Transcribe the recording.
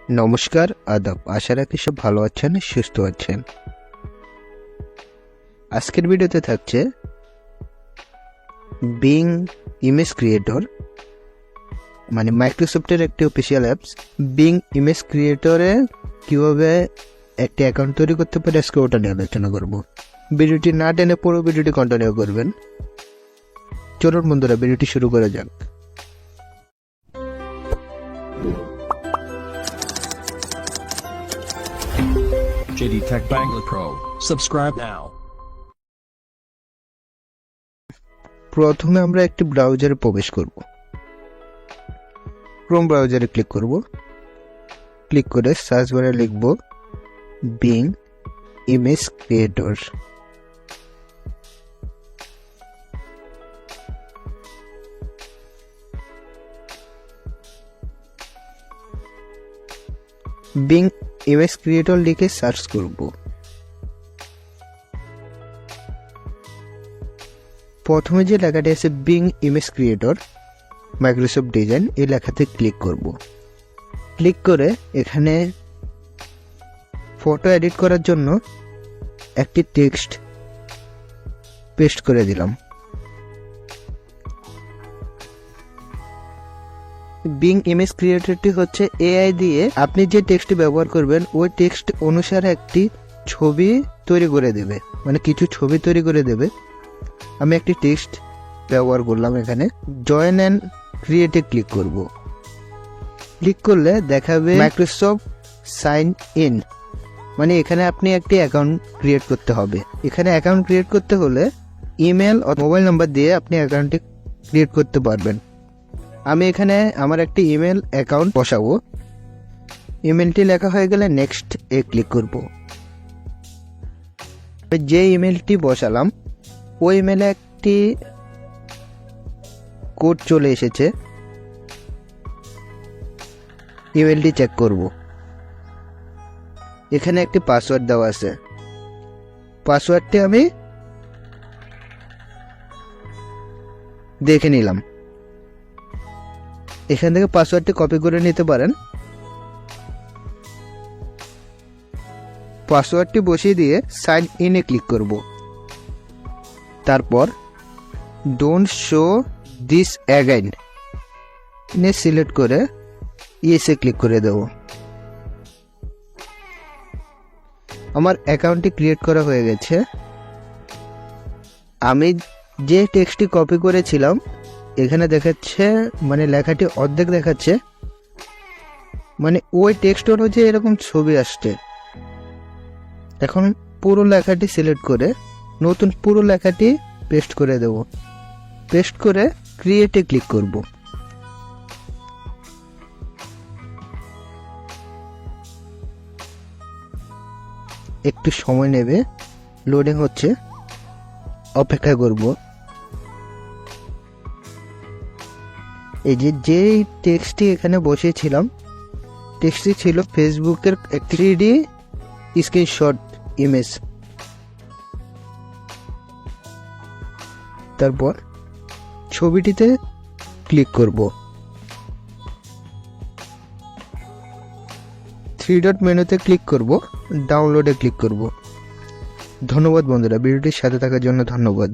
নমস্কার, আদাব। আশা রাখি সব ভালো আছেন, সুস্থ আছেন। আজকের ভিডিওতে থাকছে বিং ইমেজ ক্রিয়েটর, মানে মাইক্রোসফটের একটি অফিসিয়াল অ্যাপস। বিং ইমেজ ক্রিয়েটরে কিভাবে একটি অ্যাকাউন্ট তৈরি করতে পারে, আজকে ওটা নিয়ে আলোচনা করব। ভিডিওটি না টেনে পুরো ভিডিওটি কন্টিনিউ করবেন। চলুন বন্ধুরা, ভিডিওটি শুরু করা যাক। JD Tech Bangla Pro. Subscribe now. প্রথমে আমরা একটি ব্রাউজারে প্রবেশ করব। ক্রোম ব্রাউজারে ক্লিক করব। ক্লিক করে সার্চ বারে লিখব being image creator. Being image creator লিখে সার্চ করব। প্রথমে যে লেখাটি আছে being image creator Microsoft design, এই লেখাতে ক্লিক করব। ক্লিক করে এখানে ফটো এডিট করার জন্য একটি টেক্সট পেস্ট করে দিলাম। বিং ইমেজ ক্রিয়েটরটি হচ্ছে এআই দিয়ে আপনি যে টেক্সট ব্যবহার করবেন ওই টেক্সট অনুসারে একটি ছবি তৈরি করে দেবে, মানে কিছু ছবি তৈরি করে দেবে। আমি একটি টেক্সট ব্যবহার করলাম। এখানে জয়েন অ্যান্ড ক্রিয়েটে ক্লিক করব। ক্লিক করলে দেখাবে মাইক্রোসফট সাইন ইন, মানে এখানে আপনি একটি অ্যাকাউন্ট ক্রিয়েট করতে হবে। এখানে অ্যাকাউন্ট ক্রিয়েট করতে হলে ইমেল অথবা মোবাইল নাম্বার দিয়ে আপনি অ্যাকাউন্টটি ক্রিয়েট করতে পারবেন। আমি এখানে আমার একটি ইমেল অ্যাকাউন্ট বসাবো। ইমেলটি লেখা হয়ে গেলে নেক্সট এ ক্লিক করব। যে ইমেলটি বসালাম ওই ইমেলে একটি কোড চলে এসেছে। ইমেলটি চেক করব। এখানে একটি পাসওয়ার্ড দেওয়া আছে। পাসওয়ার্ডটি আমি দেখে নিলাম। এখান থেকে পাসওয়ার্ডটি কপি করে নিতে পারেন। পাসওয়ার্ডটি বসিয়ে দিয়ে সাইন ইনে ক্লিক করব। তারপর ডোন্ট শো দিস অ্যাগেইন নে সিলেক্ট করে ইয়েসে ক্লিক করে দেব। আমার অ্যাকাউন্টটি ক্রিয়েট করা হয়ে গেছে। আমি যে টেক্সটটি কপি করেছিলাম এখানে দেখাচ্ছে, মানে লেখাটি অর্ধেক দেখাচ্ছে, মানে ওই টেক্সট অনুযায়ী এরকম ছবি আসছে। এখন পুরো লেখাটি সিলেক্ট করে নতুন পুরো লেখাটি পেস্ট করে দেব। পেস্ট করে ক্রিয়েটে ক্লিক করব। একটু সময় নেবে, লোডিং হচ্ছে, অপেক্ষা করব। এই যে টেক্সটটি এখানে বসিয়েছিলাম, টেক্সটটি ছিল ফেসবুকের 3D স্ক্রিনশট ইমেজ। তারপর ছবিটিতে ক্লিক করব। 3 ডট মেনুতে ক্লিক করব, ডাউনলোডে ক্লিক করব। ধন্যবাদ বন্ধুরা, ভিডিওটির সাথে থাকার জন্য ধন্যবাদ।